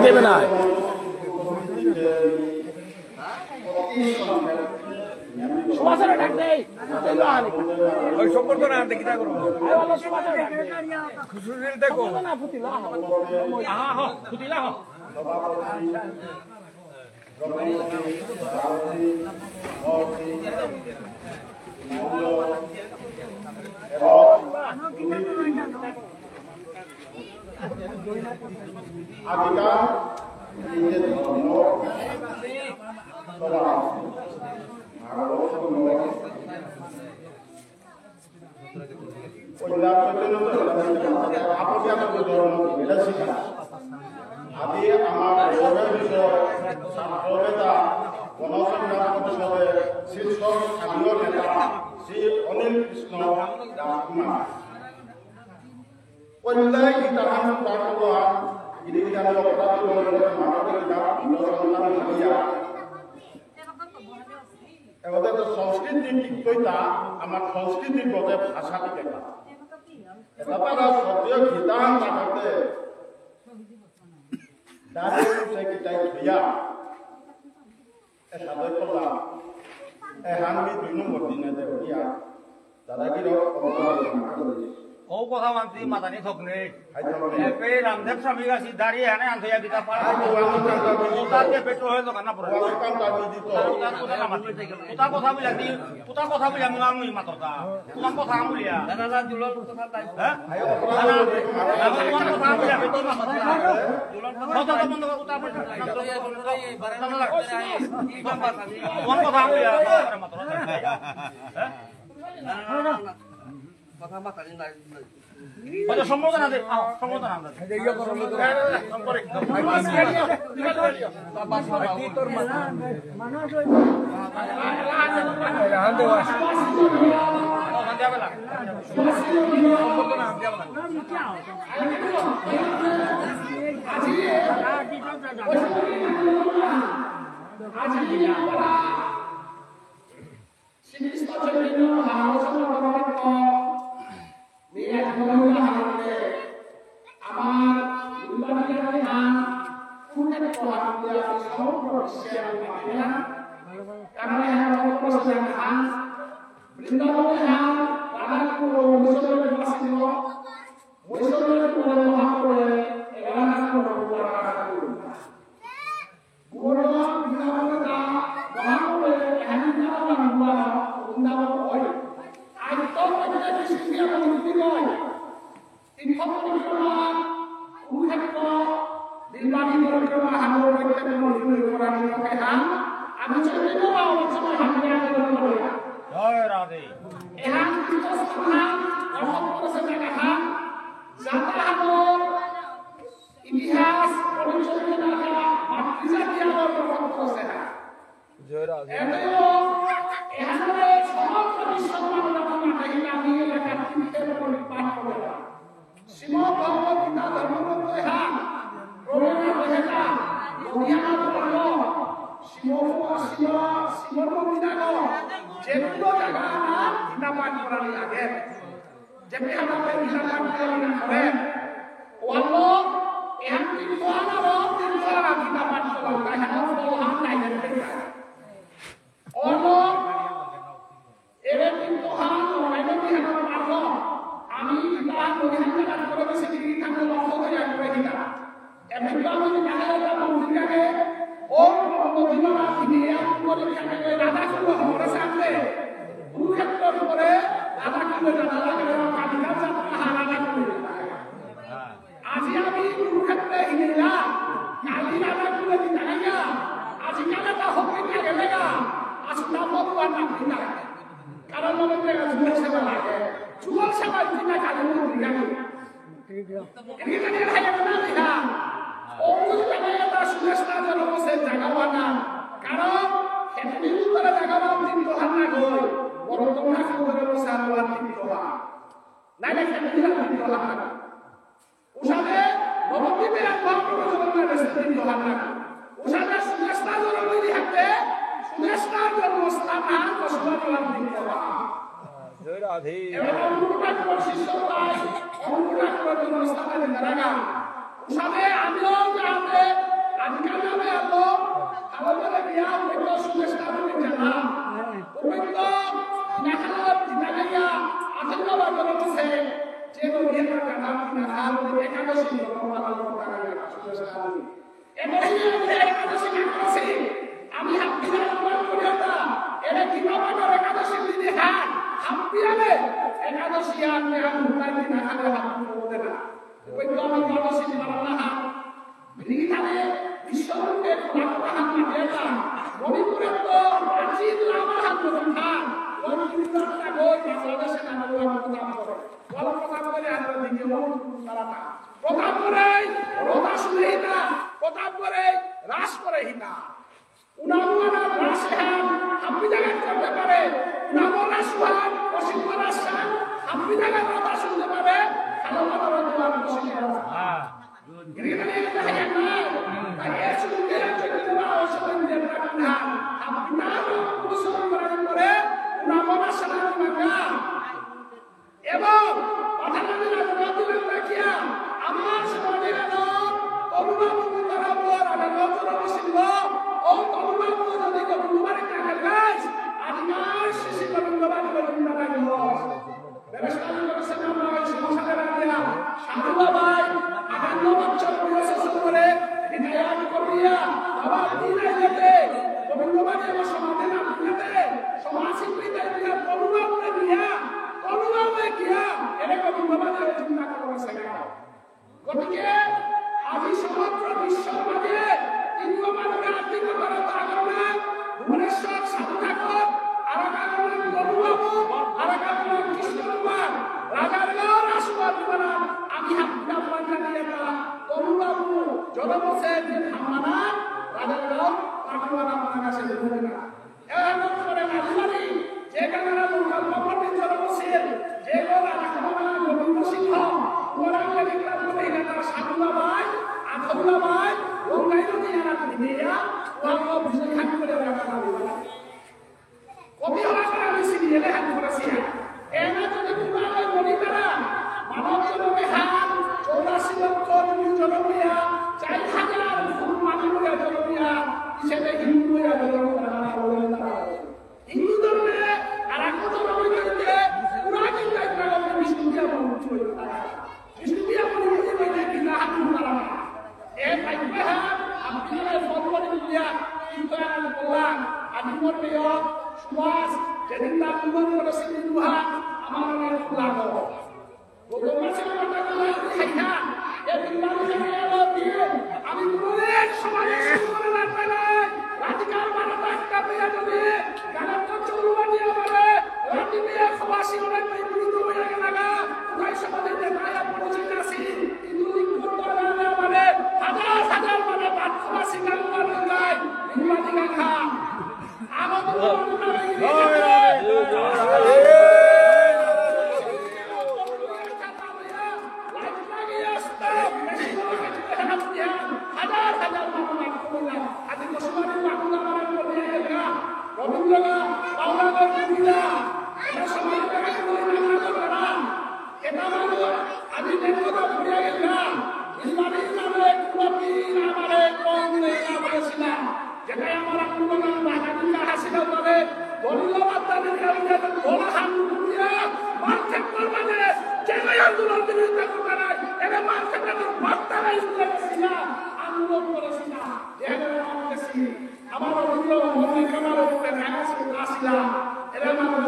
দেবে না সুভাষের ডাক দেই ওই সম্পর্ক না দেখি তা করব আই বলো সুভাষের ডাক দেই খুশুরিল দেখো না ফুটিলা হ্যাঁ হ্যাঁ ফুটিলা হ্যাঁ আদিকাল নিজের ধর্ম আদি আমার বিষয় ছাত্র নেতা গণসংগ্রাম পরিষদের শীর্ষ স্থানীয় নেতা শ্রী অনিল কৃষ্ণ রাজকুমার পর্যায় গীতাহান তারপর গিরিবিধান অপরাধ সন্তান ভাবিয়া এবারে সংস্কৃতির দিকটা আমার সংস্কৃতির মধ্যে ভাষা দিকে এটা তারা সদ্য গীতাহান তাহতে দাঁড়িয়ে সে গীতায় ধুইয়া সাদয় করলাম হানবি 2 নম্বর দিনে হইয়া দাদাগির ও কথা মানছি মাতানি থকনে এপে রামদেব স্বামী গাছি দাঁড়িয়ে হানে আনথয়া গীতা পাড়া ওটাতে পেটো হয়ে দোকান না পড়ে ওটা কথা বুঝাতি ওটা কথা বুঝা আমি মাতটা তোমার কথা আমুলিয়া দাদা জুলন কথা তাই হ্যাঁ তোমার কথা বুঝা পেটো মাতটা কথা তো বন্ধ ওটা তোমার কথা আমুলিয়া মাতটা হ্যাঁ কথা মাতানি নাই ওটা সম্বোধনা দে সম্বোধনা আমরা এই করো সম্পর্ক তোর মানুষ হই রাহান দেওয়া রাহান দেওয়া লাগে সম্বোধনা আম দেওয়া লাগে আমিও আমি এরা কি বাবা একাদশী দিনে হাত হাম্পিয়ালে একাদশী আর মেঘান উঠাই দিন আখানে হাত বলতে না ওই তো আমি একাদশী মারা হাত এখানে বিশ্বরূপের হাত মাটিয়েটা মণিপুরে তো প্রাচীন লামা হাত কথা ওই বিশ্বরূপটা গই বাংলাদেশে নাম প্রতাপ করে বল প্রতাপ করে আমরা দিকে তারা প্রতাপ করে রোদা শুনে না প্রতাপ করে রাস করে হিনা উনামুনা রাসহান আপনি জায়গা করতে পারে উনামুনা সুহান অসীমনা শান আপনি জায়গা কথা শুনতে পারে ভালো ভালো দোয়া বসে হ্যাঁ এখানে একটা হাজার না তাই শুনতে চতুর্থ অসীম দেব না আপনি না মুসলমান করার পরে উনামুনা শান মাগা এবং পাঠানোর রাজনীতি রাখিয়া আমার সমাজের তরুণাবু তারাবর আর নজর বসিব ও তরুণাবু যদি কবুলবারে কাকে গাছ আদিমার শিশি কবুলবারে কবুলবারে গাছ ব্যবস্থা করেছেন আমরা এই সংসারে রাখিয়া সাধুবা ভাই আগান্ন বছর প্রসেস করে বিনায়াত করিয়া বাবা দিনাই যেতে কবুলবারে এবং সমাজে না দিতে সমাজে দিয়া তরুণাবুরে দিয়া তরুণাবুরে গিয়া এরে কবুলবারে চিন্তা করেছেন গতিকে আমি সমগ্র বিশ্বের মাঝে তিনগো মানুষের আর্থিক করার কারণে ভুবনেশ্বর সাধু ঠাকুর আরাকার বাবু আরাকার কৃষ্ণ কুমার রাজারগাঁও রাসুয়ার বিমানান আমি হাতটা পয়সা দিয়ে না তরুণবাবু জনবসের হামানা রাজারগাঁও কাকুয়ানা মানা কাছে ধরে না এমন করে রাজবাড়ি যে কানারা লোকাল পণ্ডিত জনবসের যে গোলা রাখমানা গোবিন্দ সিংহ ওরাকে দেখলাম বলে এটা সাধুলা ভাই আধুলা ভাই ওরাই যদি এরা দিয়া ওরা বুঝে খান করে রাখা কবি হওয়া করে আমি সিরিয়ালে হাত করেছি এরা যদি তোমার বলি তারা মানব জনমে হাত 84 লক্ষ জনপ্রিয়া 4000 ফুল মানুষের জনপ্রিয়া হিসেবে হিন্দুরা জনপ্রিয়া হিন্দু ধর্মে আর এক ধর্মে পুরা চিন্তা করে বিষ্ণু দিয়া বলতে বিষ্ণুবিয়া বলে বলে কিনা হাত মারা এ ভাইবা আপনারা ফরওয়ার্ড দিয়া কিন্তু আমি বললাম আমি মরবেও সুবাস যেদিন তার জীবন করেছে দুহা আমার নাম লাগো গত মাসে কথা বলা খাইয়া এ বিমানে এলো দিয়ে আমি অনেক সমাজে শুরু রাখতে নাই রাধিকার মানবতা একটা পেয়ে যদি গানা তো চলবা দিয়ে বলে রাধি মেয়ে খবাসি অনেক বিরুদ্ধ হয়ে গেল না তাই সমাজের দেখায় পরিচিত আছি কিন্তু লিঙ্গত্ব না মানে হাজার হাজার মানে বাদখবাসি গান মানে নাই নির্বাচিকা খা আমাদের হাজার হাজার মানুষ আদি মুসলমান বাংলা মানে বলে গেল রবীন্দ্রনাথ বাংলাদেশ কবিতা এটা সমাজে করা এটা মানুষ আদি দেবতা ভরে গেল ইসলামী নামে কুলপি নামে কংগ্রে নামে ছিলাম যেটা আমরা পুরনো বাঙালিরা হাসিল করে দলিলবাদের কারণে বলা হাত দিয়া মার্কেট করবানে যে আন্দোলন বিরুদ্ধে করতে নাই এরা মার্কেটের বার্তারা ইসলামে ছিল আন্দোলন করেছিল আমার অনেক আমার উপরে আসিলাম এরা আমার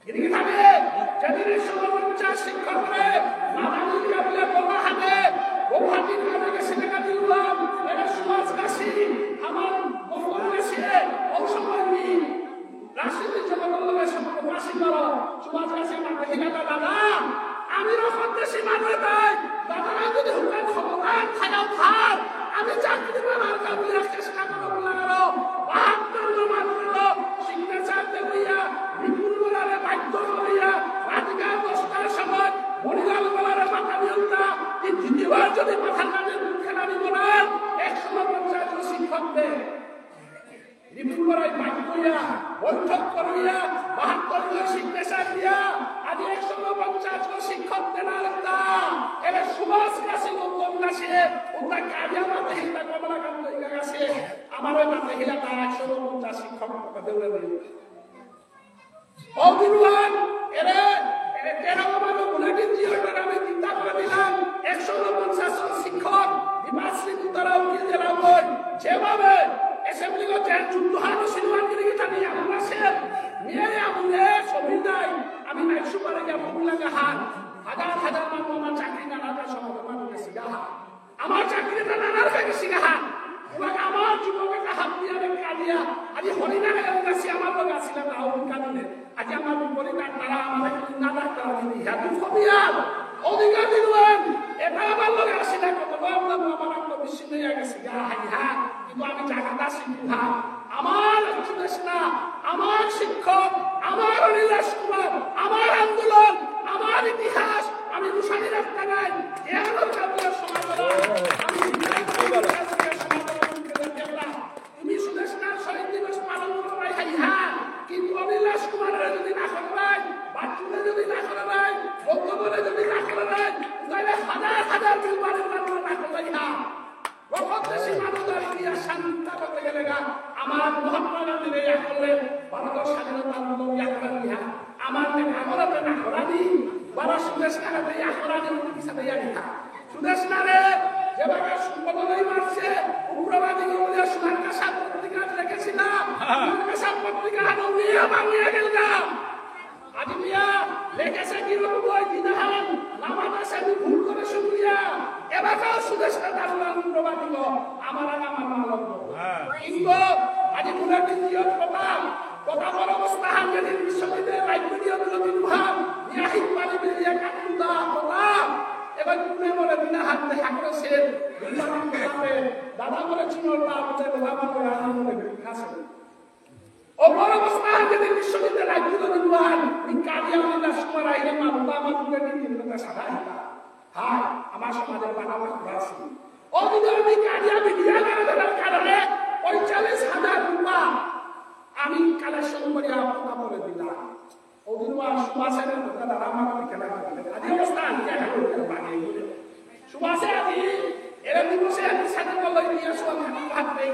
এদিকে থাকে যেদিন সমবঞ্চা শিক্ষকরে মাদানিকা বলে বলা হাতে বহুহাতির কাছে সেটা দিলাম এরা সমাজবাসী আমার বহুবাসী অংশগ্রহণী রাজনীতি জগতের সমাজবাসী করো সমাজবাসী মাদানিকা দাদা আমি রফতদেশী মানুষ তাই দাদারা যদি হুকার ক্ষমতায় থাকাও থাক আমি চাকরি পাওয়ার কাবিলা চেষ্টা করবো লাগালো 72 মানুষের সিগনেচার দেবইয়া বিপুল বলারে বাধ্য করিয়া রাধিকা 10টার সময় মরিলাল বলারে মাথা বিহন্তা দ্বিতীয়বার যদি মাথা কাটে মুখে নামি বলার 150 শিক্ষকদের বিপুল বলাই বাধ্য করিয়া বৈঠক করিয়া 72 সিগনেচার দিয়া আজ 150 শিক্ষক দেনার এরা সুভাষ কাছে গোপন কাছে ওটা কাজে আমাদের হিলা কমলা কামলা কাছে আমার ওই মাঠে হিলা তার 150 শিক্ষক দেউলে ও বিরুয়ান এরা 13 মানুষ বুলেটিন জিওটার আমি চিন্তা করে দিলাম 150 পর্যায়ে যুদ্ধ হানো সিনেমার গিরি গিটা নিয়ে আমরা সে নিয়ে আমলে ছবি নাই আমি নাই সুপারে গিয়ে ভুলাকে হাত হাজার হাজার মানুষ আমার চাকরি নানার সমাজে মানুষ শিখা আমার চাকরিটা নানার কাছে শিখা হাত আমার যুবকের হাত দিয়ে কাঁদিয়া আজি হরিণা গাছি আমার লোক আসিলাম না কাঁদিলে আজি আমার বিপরীত তারা আমাদের না ডাক্তার অধিকার দিলেন এটা আমার লোক আসিলা কত আমার আত্মবিশ্বাস হয়ে গেছে কিন্তু আমি টাকাটা শিখব আমার না আমার শিক্ষক আমার নীলেশ কুমার আমার আন্দোলন আমার ইতিহাস আমি রুশানি রাখতে নাই তুমি সুদেশনার শহীদ দিবস পালন করবাই কিন্তু নীলেশ কুমারের যদি না করবাই বাচ্চুরে যদি না করে নাই বন্ধুবরে যদি না করে নাই তাহলে হাজার হাজার বিলবারের মানুষ না করবাই দেশি মানুষের ইতিহাস শান্তিটা করতে গেলে আমার মহাত্মা গান্ধীর ইয়া করলেন ভারতের স্বাধীনতা আন্দোলন ইয়া করেন আমার আমারতে না করানি বাবা সুদেশনারে ইয়া করানি হিসাবে ইয়া লিখা সুদেশনারে যেভাবে সংগঠনই মারছে উগ্রবাদী গৌলিয়া সোনার কাছা পত্রিকা লিখেছিলাম কাছা পত্রিকা হানিয়া বাংলিয়া গেলগা আজি মিয়া লেখেছে কি রকম বই দিনাহান নামাটা সাথে ভুল করে শুনিয়া এবারও সুদেশনা দারুণ উগ্রবাদী আমার আমার মালক কিন্তু আজি মুনার দ্বিতীয় কথা বড় অবস্থা হাঙ্গেরি বিশ্ববিদ্যালয়ের লাইব্রেরিও বিরোধী ভাব ইয়াহিদ পালি বিলিয়া কাকুদা কথা এবার পুনে বলে বিনা হাত দেখা করেছে দাদা বলে চিনলটা আমাদের বাবা বলে আনন্দ খাসে ও বড় অবস্থা হাঙ্গেরি বিশ্ববিদ্যালয়ের বিরোধী ভাব কালিয়া মিলা সুমারা ইলে মামলা আমাদের নিতে সাদা হ্যাঁ আমার সমাজের বানাবো আছে ও দিদি কালিয়া মিডিয়া লাগানোর কারণে ৪৫,০০০ রূপা আমি কালেকশন করে আপনার বলে দিলাম ওদিনও সুভাষের কথা আমার খেলা আদি অবস্থা সুভাষে আদি এরা দিবসে আমি সাথে বলে নিয়ে আসলাম হাত নেই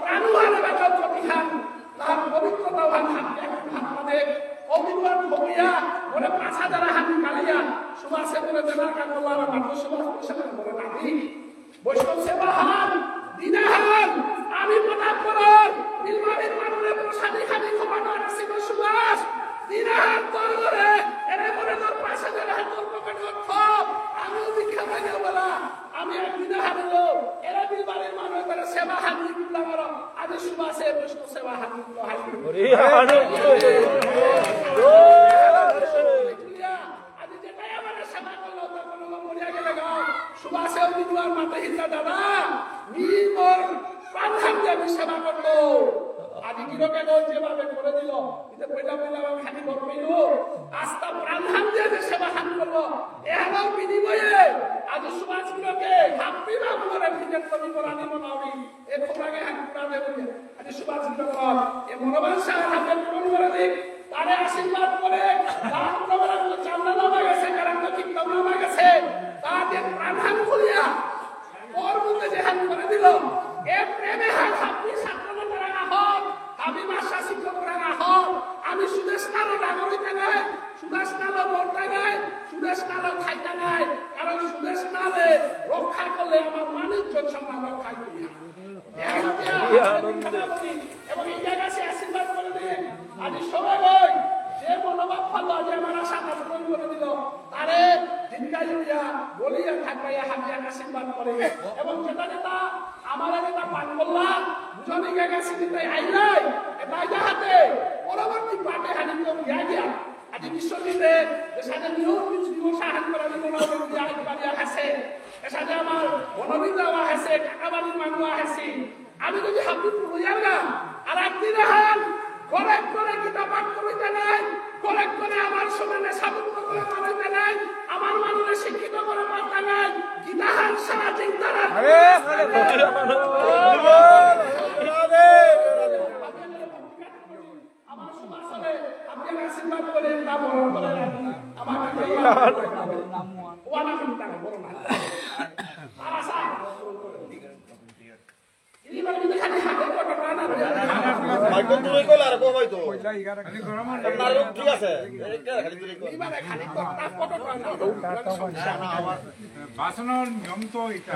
প্রাণুহারে বাজার প্রতিহান তার পবিত্রতা হাত মানে অভিমান ভবিয়া বলে ৫,০০০ হাত কালিয়া সুভাষে বলে দেবার কাজ বললাম মানুষ সুভাষ বলে নাকি বৈষ্ণব সেবা হান দিনাহান আমি প্রতাপ করন নির্মাণের মানুষের প্রসাদী খানি খোপানো আসিব সুভাষ দিনাহান তোর করে এনে বলে তোর ৫,০০০ হাত তোর পকেট অর্থ আমি ভিক্ষা পাইলে বলা আমি এক দিনাহান লোক এরা নির্মাণের মানুষ করে সেবা হান দিলাম আমি সুভাষে বৈষ্ণব সেবা হান আজ যেটাই আমার সেবা করলো তোর কোনো মরিয়া গেলে গাও সুভাষে দিলার মাথা হিন্দা দাদা নির্মল প্রাণহাম যে আমি সেবা করলো আজ কিরকে যেভাবে করে দিল পয়লা পয়লা খালি করবেন আস্থা প্রাণহাম যে সেবা হান করলো এহাও বিনিময়ে আজ সুভাষ কিরকে হাপ্পি বাবু করে ভিজের কবি করানি মনাবি এ খোলাকে হাত পুরা দেবে আজ সুভাষ কিরক এ মনোবান সাহেব হাতে পূরণ করে দিক তারে আশীর্বাদ করে তার প্রবলেম চামড়া নামা গেছে কারণ ঠিক নামা গেছে তাদের প্রাণহাম খুলিয়া ওর মধ্যে যে হাত করে দিল এ প্রেমে হাত হাপ্পি ছাত্র করা হক আমি ভাষা শিক্ষক করা হক আমি সুদেশনারও নাগরিকতা নাই সুদেশনারও বলতে নাই সুদেশনারও খাইতে নাই কারণ সুদেশনারে রক্ষা করলে আমার বাণিজ্য সম্মান রক্ষা করি এবং এই জায়গায় সে আশীর্বাদ করে দিন আজ সবাই যে মনোভাব ভালো যে আমার আশা পূরণ করে দিল তারে জিজ্ঞাসা বলিয়া থাকবে হাতিয়া আশীর্বাদ করে এবং যেটা যেটা আমার যেটা পাঠ করলাম দুজনে গেছে দিতে আইলাই এটা হাতে পরবর্তী পাঠে হানি গিয়া আজ বিশ্বজিতে সাথে দিবস আহান করা বাড়িয়া আছে সাথে আমার বনবিন্দা আছে কাকাবাড়ির মানুষ আছে আমি যদি হাতি পুরুলিয়ার গা আর একদিন হান কলেক্ট করে গীতা পাঠ করিতে নাই কলেক্ট করে আমার সমানে সাবুদ্ধ করে মানিতে নাই আমার মানুষের শিক্ষিত করে মানতে নাই গীতা হান সারা চিন্তা আমার সমাজে আপনি আশীর্বাদ করে নাম করে আমাকে ওয়ানা চিন্তা বড় না আশা মাইকো দূরে কইলা রে কই তো নারক ঠিক আছে খালি দূরে কই ভাষণের নিয়ম তো এটা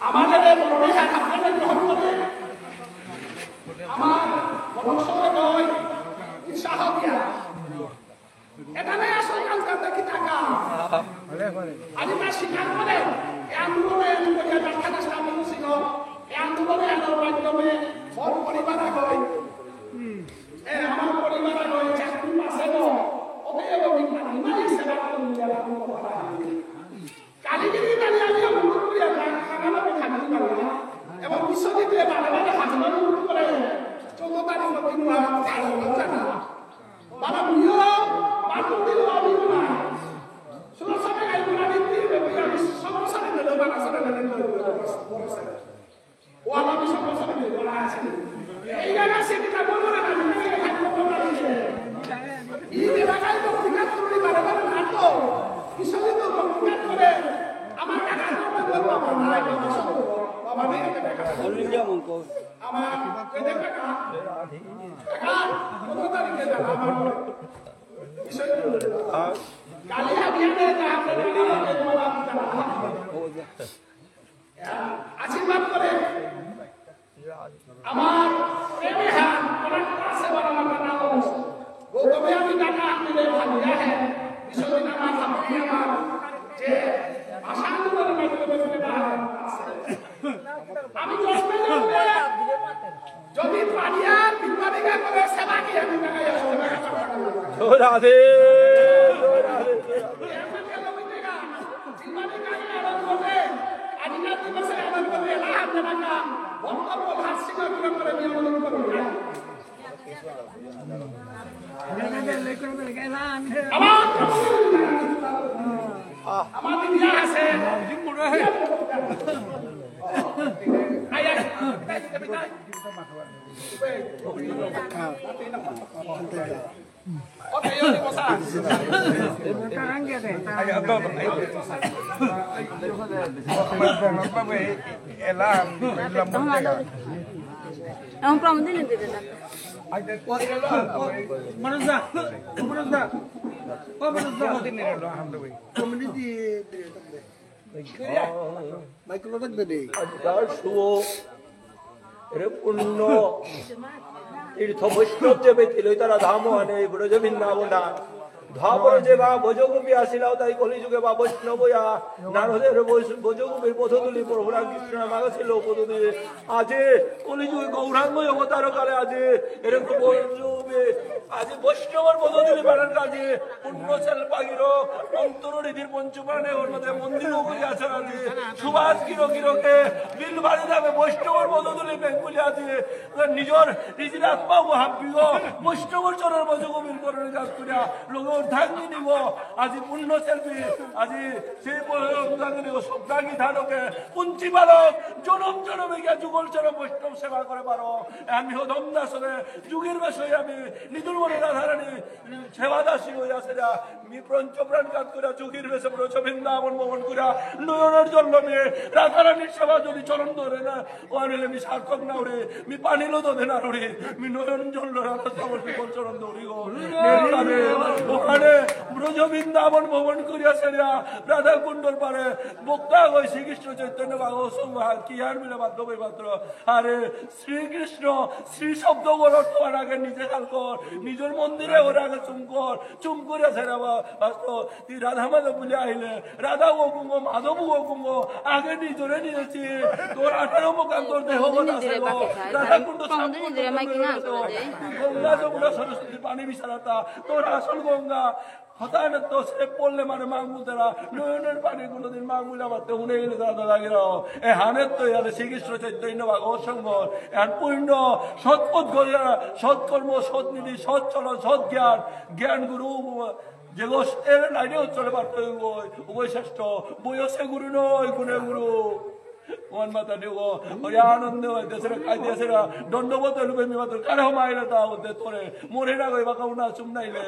আমাদের এই মনোনীত আপনারা গ্রহণ করে আমার মনসরে উৎসাহ দিয়া এখানে আসল কালকার দেখি টাকা আদিবাসী স্বীকার করে এই আন্দোলনে ব্যাখ্যা স্থাপন ছিল এই আন্দোলনে আমার মাধ্যমে সব পরিবার হয় আমার পরিবার হয় চাকরি পাশে অতএব ইমানি সেবা কালীগিরি দাঁড়িয়ে আমি অনুরোধ করি আগামী থাকতে পারবো এবং বিশ্বজিতে বারে বারে হাজার অনুরোধ করে 14 তারিখ জানা বাবা প্রিয় বাটু দিল আমি না শুনো সবাই আই গুলা দিতে আমি সমস্যা নেই বাবা সারা নেই ও আমি সমস্যা নেই বলা আছে এই জায়গা সেটা বলবো না আমি থাকবো না এই জায়গায় তো বিকাশ করে বারে বারে নাটো বিশ্বজিত বিকাশ করে আমার টাকা তো বাবা না বাবা নেই বললি যেমন কো আমার কই দেখা টাকা 15 তারিখে দাও আমার কালি হাবিয়ে না আশীর্বাদ করে আমার প্রেমে হাত কোরআন পাশে বানানো না हो গৌতমে আমি টাকা দিলে ভালো है বিশ্বজিৎ আমার হাবিয়ে আমার যে ভাষা আন্দোলনের মাধ্যমে আমি জন্মে জন্মে যদি পানিয়া বিমানিকা করে সেবা কি আমি টাকা রাধে আমাদের বিয়া আছে Ang promo din nandito na. Manusda. Community Michael Ragdade. পূর্ণ তীর্থ বৈষ্ণব যে ব্যক্তি তারা ধাম আনে ব্রজ বৃন্দাবনা ধাপরে যে বা ভোজগোপী আসিলাও তাই কলিযুগে বা বৈষ্ণবয়া নারদের ভোজগোপীর পথতুলি প্রভু রামকৃষ্ণ মাগছিল পদতুলি আজি কলিযুগে গৌরাঙ্গ অবতার কালে আজি এরকম আজি বৈষ্ণবর পদতুলি বানান কাজে পূর্ণ সেল পাগির অন্তরনিধির পঞ্চপ্রাণে ওর মধ্যে মন্দির উপরে আছে আজি সুভাষ কিরকে বিল বাড়ি যাবে বৈষ্ণবর পদতুলি বেঙ্গুলি আছে নিজের নিজের আত্মা ভাবিব বৈষ্ণবর চরণ ভোজগোপীর করণে কাজ করিয়া লোক ধাঙ্গি নিব আজি পূর্ণ সেলফি আজি সেই সপ্তাহী ধারকে পুঞ্চি বালক জনম জনমে গিয়া যুগল চরম বৈষ্ণব সেবা করে পারো আমি হদম দাসরে যুগের বিষয়ে আমি নিদুর মনে রাধারানী সেবা দাসী হইয়াছে মি পঞ্চপ্রাণ কাজ করিয়া যুগের বেশে ব্রজ বৃন্দাবন ভ্রমণ করিয়া নয়নের জল মেয়ে রাধারানীর সেবা যদি চরণ ধরে না ও আনিলে মি সার্থক না উড়ে মি পানিলো দোধে না উড়ে মি নয়ন জল রাধা চরণ দৌড়ি গো ওখানে ব্রজ বৃন্দাবন ভ্রমণ করিয়া সেরা রাধা কুণ্ডর পারে বক্তা গই শ্রীকৃষ্ণ চৈতন্য ভাগবত কি আর মিলে মাধ্যমে মাত্র আরে শ্রীকৃষ্ণ শ্রী শব্দ করার আগে নিজে কাল কর নিজের মন্দিরে ওর আগে চুম করিয়া সেরা তুই রাধা মাধব বলে আহিলে রাধা ও কুঙ্গ মাধব ও কুঙ্গ আগে নিজরে নিয়েছি তোর 18 মোকাম তোর দেহ রাধা কুণ্ড গঙ্গা যমুনা সরস্বতী পানি বিশালতা তোর আসল গঙ্গা হঠাৎ তো সে পড়লে মানে মাংমুদেরা নয়নের পানি কোনোদিন মাংমুলা মারতে শুনে গেলে দাদা লাগে এ হানের তো ইয়ারে শ্রীকৃষ্ণ চৈতন্য ভাগবত সঙ্গ এখন পূর্ণ সৎপথ করিয়া সৎকর্ম সৎনীতি সৎ চলন সৎ জ্ঞান গুরু যে এর লাইনে চলে পারত উভয় শ্রেষ্ঠ বয়সে গুরু নয় গুণে গুরু মন মাতা নিব ওই আনন্দ দেশের খাই দেশের দণ্ডবত লুবে মি মাত্র কারে হমাইলে তা হতে তোরে মরে না গই বাকা উনা চুম নাইলে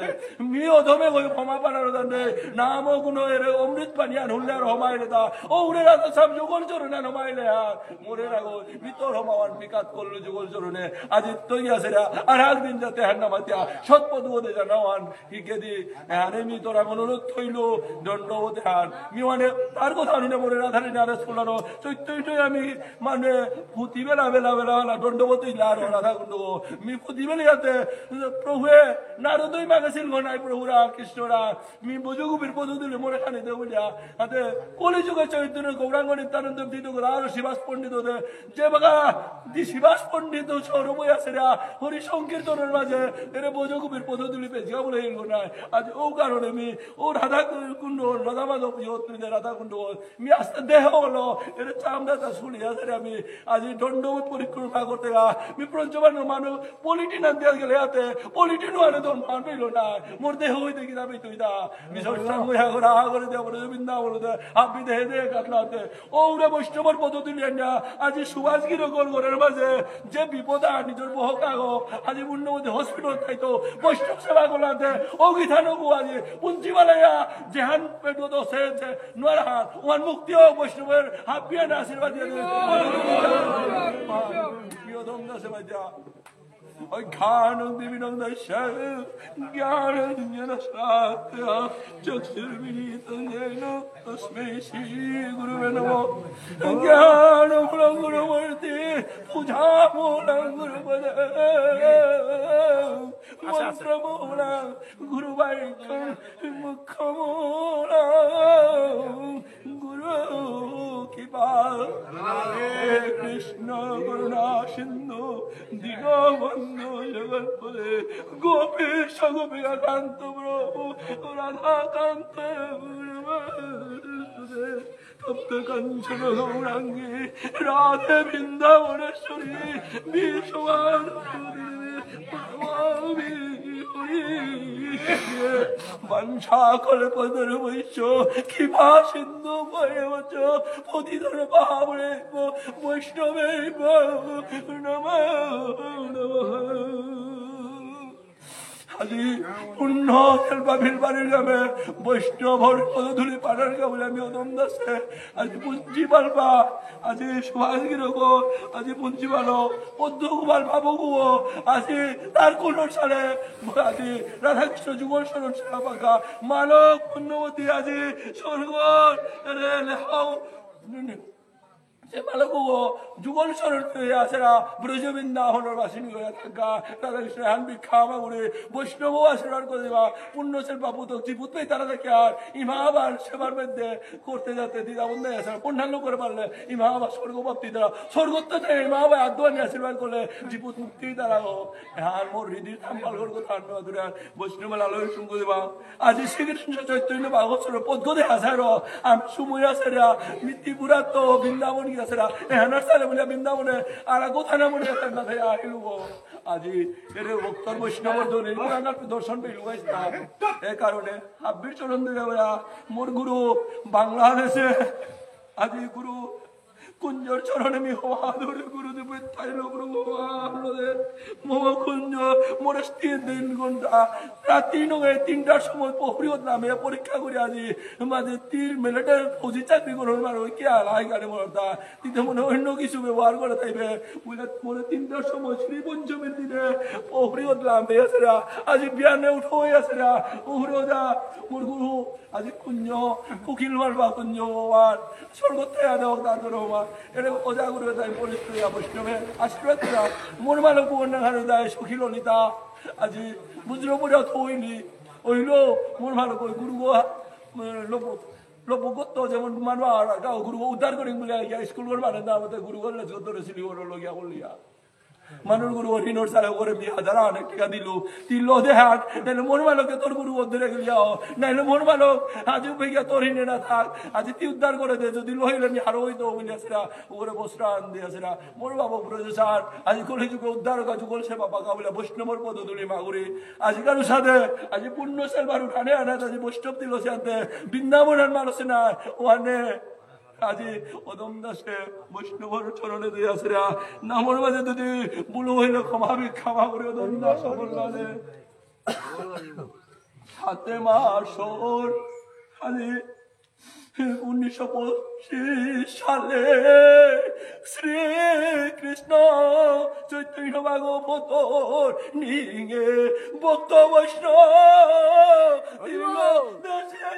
মি অধমে গই ক্ষমা পানার দণ্ডে নাম গুণ এর অমৃত পানি আন হুল্লার হমাইলে তা ও উড়ে রাত সব যুগল চরণে হমাইলে আর মরে না গই ভিতর হমাওয়ান বিকাত করলো যুগল চরণে আজি তৈ আছে আর একদিন যাতে হ্যাঁ নামাতিয়া সৎপদ বোধে জানাওয়ান হিকে দি হ্যাঁ মি তোরা অনুরোধ থইল দণ্ডবতে হান মি মানে তার কথা আনুনে মরে রাধারি নারে স্কুলানো চৈত্য আমি মানে পুঁতি বেলা বেলা বেলা বেলা দণ্ডবত আর রাধা কুণ্ড মি পুঁতি বেলাতে প্রভুয়ে নারদই মাগেছিল নাই প্রভুরা কৃষ্ণরা মি বজগুবির পদ দিলে মোরে খানি দে বলিয়া হাতে কলিযুগে চৈতন্য গৌরাঙ্গ নিত্যানন্দ দিত আর শিবাস পণ্ডিত যে বাগা দি শিবাস পণ্ডিত সৌরভই আছে রা হরি সংকীর্তনের মাঝে এর বজগুবির পদ দিলে পেজিয়া বলে এলো নাই আজ ও কারণে মি ও রাধা কুণ্ড রাধা মাধব রাধা কুণ্ড মি আস্তে দেহ হলো এর চামড়াটা শুনিয়া আমি আজ দণ্ডবোধ পরিক্রমা করতে গা মি পঞ্চবান্ন মানুষ পলিটিন আনতে গেলে হাতে পলিটিন মানে তোর মান পেল না মোর দেহ হইতে কি যাবি তুই দা মি সস্তান হইয়া করে আ করে দেওয়া বলে বৃন্দা বলে দে আপনি দেহে দেহে কাটলাতে ও ওরা বৈষ্ণবর পদ্ধতি নিয়ে না আজ সুভাষগির গোল ঘরের মাঝে যে বিপদ আর নিজের বহকাগ আজ পূর্ণমধ্যে হসপিটাল খাইতো বৈষ্ণব সেবা করলাতে ও গীতা নগু আজ পুঞ্জিবালাইয়া যেহান পেট দোষে নোয়ার হাত ওয়ান মুক্তি হোক বৈষ্ণবের হাত বিয়ে না আশীর্বাদ দিয়ে জ্ঞান দিবিনন্দ জ্ঞান চক্ষুর্বিনীত তস্মৈ শ্রী গুরুবে নমঃ জ্ঞান গুরুমূর্তি পূজা মূলং গুরুপদ মন্ত্র মূলং গুরুবাক্যং মুখ্যমূলং গুরু কৃপা কৃষ্ণ করুণা সিন্ধু দীনবন্ধু জগৎপদে গোপীশ গোপীকান্ত প্রভু রাধাকান্ত তপ্ত কাঞ্চন গৌরাঙ্গী রাধে বৃন্দাবনেশ্বরী বিশ্বমান বংশা কল্পতর বৈশ্য কৃপা সিন্ধু বৈবচ পতিতর পাবনে বৈষ্ণবে নমঃ আজি পূর্ণ বাবির বাড়ির গ্রামে বৈষ্ণবর পদধূলি পাড়ার গাবলে আমি অদম দাসে আজি পুঞ্জি পালবা আজি সুভাষগির গো আজি পুঞ্জি পালো পদ্মকুমার বাবু গো আজি তার কোন সালে আজি রাধাকৃষ্ণ যুগল শরণ সেবা পাকা মানব পুণ্যবতী আজি স্বর্গ লেখাও সে মালকু যুগল শরণ আসেরা ব্রজবৃন্দাবনের বাসিনী হয়ে থাকা রাধাকৃষ্ণ হান ভিক্ষা করে বৈষ্ণব আশীর্বাদ করে দেবা পুণ্যশের বাবু তো জীবুত পেয়ে তারা দেখে আর ইমা আবার সেবার মধ্যে করতে যাতে দিদা বন্ধে আসে পূর্ণাঙ্গ করে পারলে ইমা আবার স্বর্গপ্রাপ্তি দ্বারা স্বর্গত্ব থেকে ইমা আবার আদোয়ানি আশীর্বাদ করলে জীবুত মুক্তি দ্বারা আর মোর হৃদয় থাম্পাল করবো ধরে বৈষ্ণব আলোয় শুঙ্গ দেবা আজি শ্রীকৃষ্ণ চৈতন্য ভাগবত পদ্মদে হাজার আমি সময় আছে মৃত্যুপুরা তো বৃন্দাবন গিয়েছিলা এহানার সালে বলে বৃন্দাবনে আর গোথানা মনে না ভাই আহিলু আজি এর ভক্তর বৈষ্ণবর দর্শন পেলু না এ কারণে হাব্বির চরণ দিয়ে মোর গুরু বাংলাদেশে আজি গুরু কুঞ্জর চরণে মি হওয়াধরে গুরুদেব তাইল গুরু মোহ কুঞ্জ মোর 3 ঘন্টা রাত 3টার সময় পহরিয়ত নামে পরীক্ষা করে আজি মাঝে 3 মিনিটের ফৌজি চাকরি করার মার ওই কে আলাই গাড়ি মরতা তিতে মনে অন্য কিছু ব্যবহার করে তাইবে বুঝলে মনে 3টার সময় শ্রী পঞ্চমীর দিনে পহরিয়ত নামে আসেরা আজি বিয়ানে উঠো আসেরা উহরোদা মোর গুরু আজি কুঞ্জ কুকিল মারবা কুঞ্জ আর স্বর্গতে আদক দাদর হওয়া এটা ওজা গুরু তাই পরিষ্কার বৈষ্ণবে আশীর্বাদ করা মোর মালক বন্যাঘার দায় সুখী ললিতা আজি বুজরপুরা থইলি ওইল মোর মালক ওই গুরু লোকগত যেমন মানুষ গাও গুরু উদ্ধার করি বলে স্কুল করে মানে না আমাদের গুরু করলে যত রেছিলি ওর লগিয়া করলিয়া মানুষ গুরু হরিণর চালে করে 20,000 অনেক টাকা দিল তিল দেহাট নাইলে মোর মালকে তোর গুরু ধরে গেলিয়াও নাইলে মোর মালক আজি ভেগিয়া তোর হিনে না থাক আজি তুই উদ্ধার করে দে যদি লইলে নি হারো হইতো বলিয়াছিরা ওরে বস্ত্রান দিয়াছিরা মোর বাবা ব্রজসার আজি কলি যুগে উদ্ধার কা যুগল সেবা পাকা বলে বৈষ্ণবর পদধূলি মাগুরি আজি কারু সাথে আজি পূর্ণ সেলবার উঠানে আনা আজি বৈষ্ণব দিল সাথে বৃন্দাবনের মানুষ না ওখানে আজি অদম দাসে বৈষ্ণবর চরণে দিয়ে আসেরা নামর মাঝে যদি বুলো হইলে ক্ষমা করে অদম দাস বললানে 7 মাসর আজি 1925 সালে শ্রীকৃষ্ণ চৈতন্য ভাগবতর নিগে ভক্ত বৈষ্ণব দেশে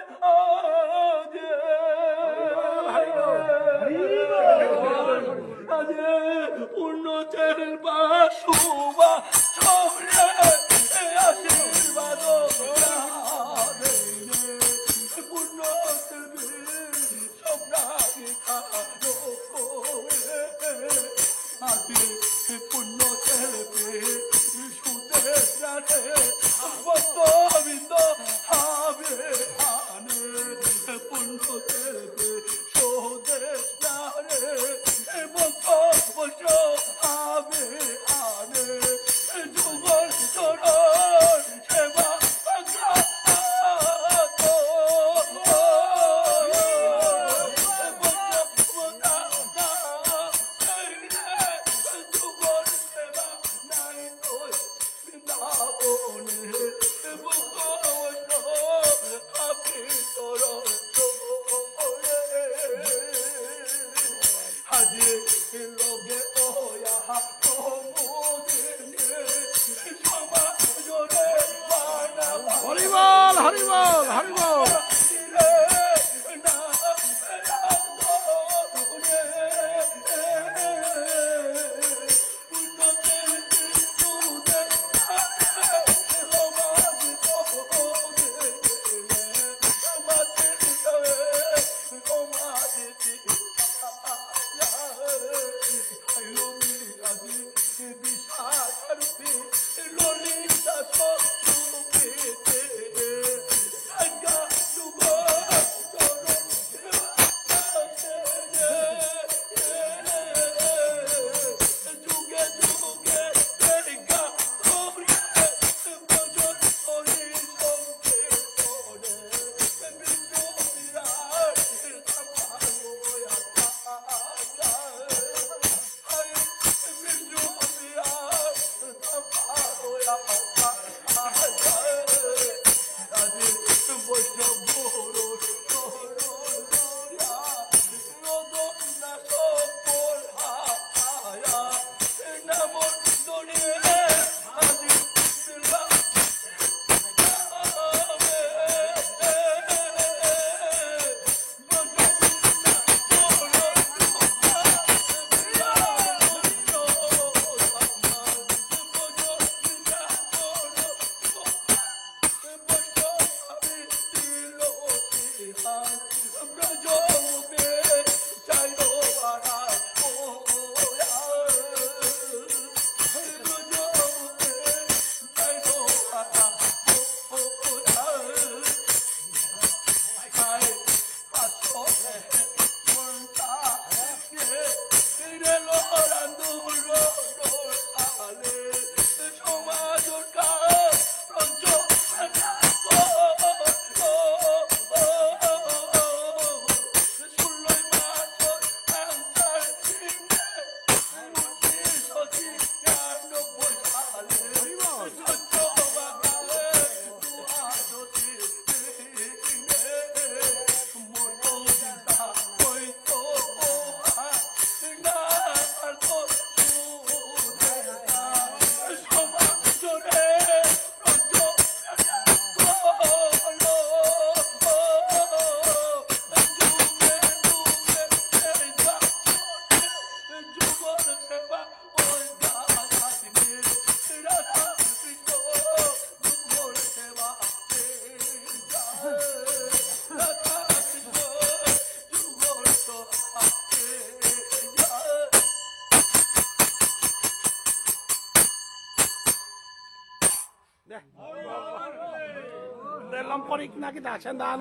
লম্পরিক না কি আছেন দান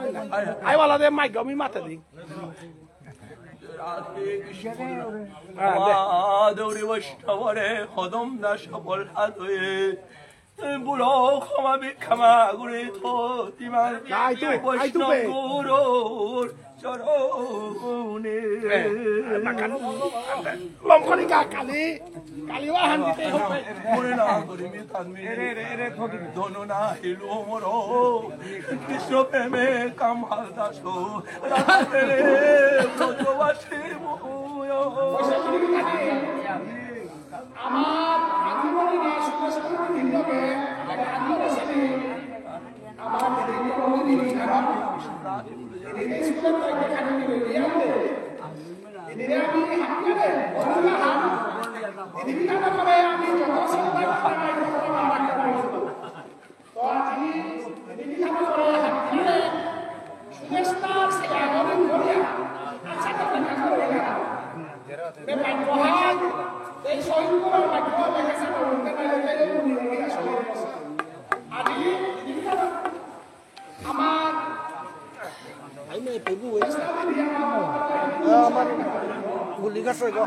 আই वाला দে মাইক আমি মাথা দিই দৌড়ি বৈষ্ণবরে হদম না সবল হাত হয়ে বুড়ো ক্ষমা বিক্ষমা গুড়ি থিমান বৈষ্ণব গুরুর চরণে লম্পরিক কালি কালিওয়া হান্দিতে হবে মরে না করিমি তানমি রে ধনু না হিলু মরো কৃষ্ণ প্রেমে কামাল দাস রাতে রে ব্রজবাসী মুয় আমার আন্দোলনে না সুন্দর হিন্দবে আন্দোলনে আমার দিদি এই সুন্দর একটা কাহিনী রিয়ালে দিদি আমি হাকিয়ে বললা দিদি কাটা করে আমি যত চিন্তা করি তো আমি দিদি কাটা করে হাকিয়ে সুস্টার সে আগরে করিয়া আচ্ছা কথা না করে বেপাই কোহাই এই সৈন্যরা বাক্য লেখেছে বলতে পারে যে উনি আসলে আজি আমার আইনে পেবু হইছে আমার গুলি গাছ হইলো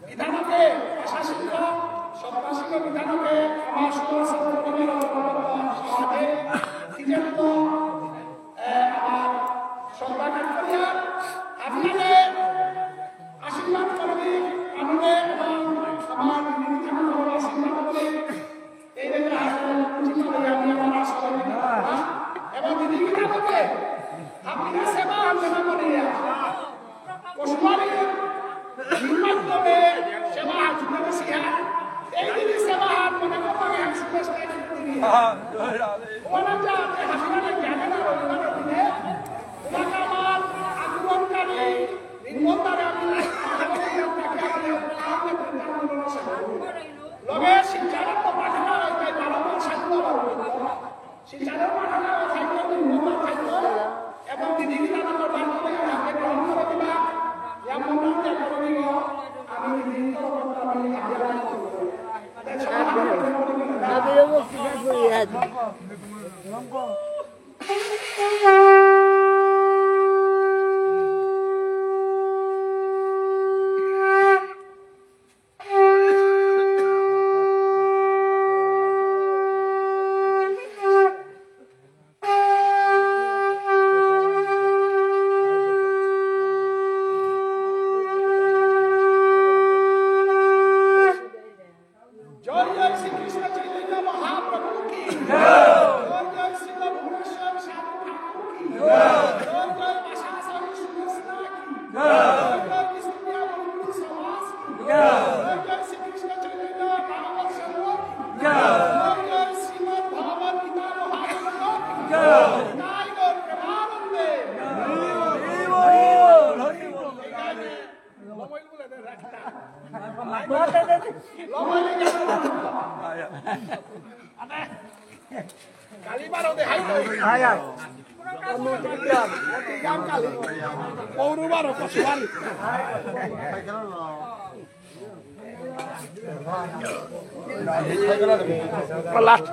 বিধানকে শাসিত সন্ত্রাসীকে বিধানকে আমার আমার সম্পাদন করিয়া আপনাকে আশীর্বাদ করবে আমাকে এবং আমার আশীর্বাদ করবে এই আমি আমার আশীর্বাদ এবং দিদি বিধানকে আপনার সেবা আমরা করিয়া পশুবাড়ি মাধ্যমে সেবা হাত সিহা এই দিদি সেবা হাত মনে করবে আন্দোলনকারী লগে শিক্ষার পাঠানো শিক্ষার পাঠানো থাকলো এবং দিদি মাধ্যমে আমাকে গ্রহণ করে দিবা কালি বারো দেখাই কালি পৌরু বারো কসবারি লাস্ট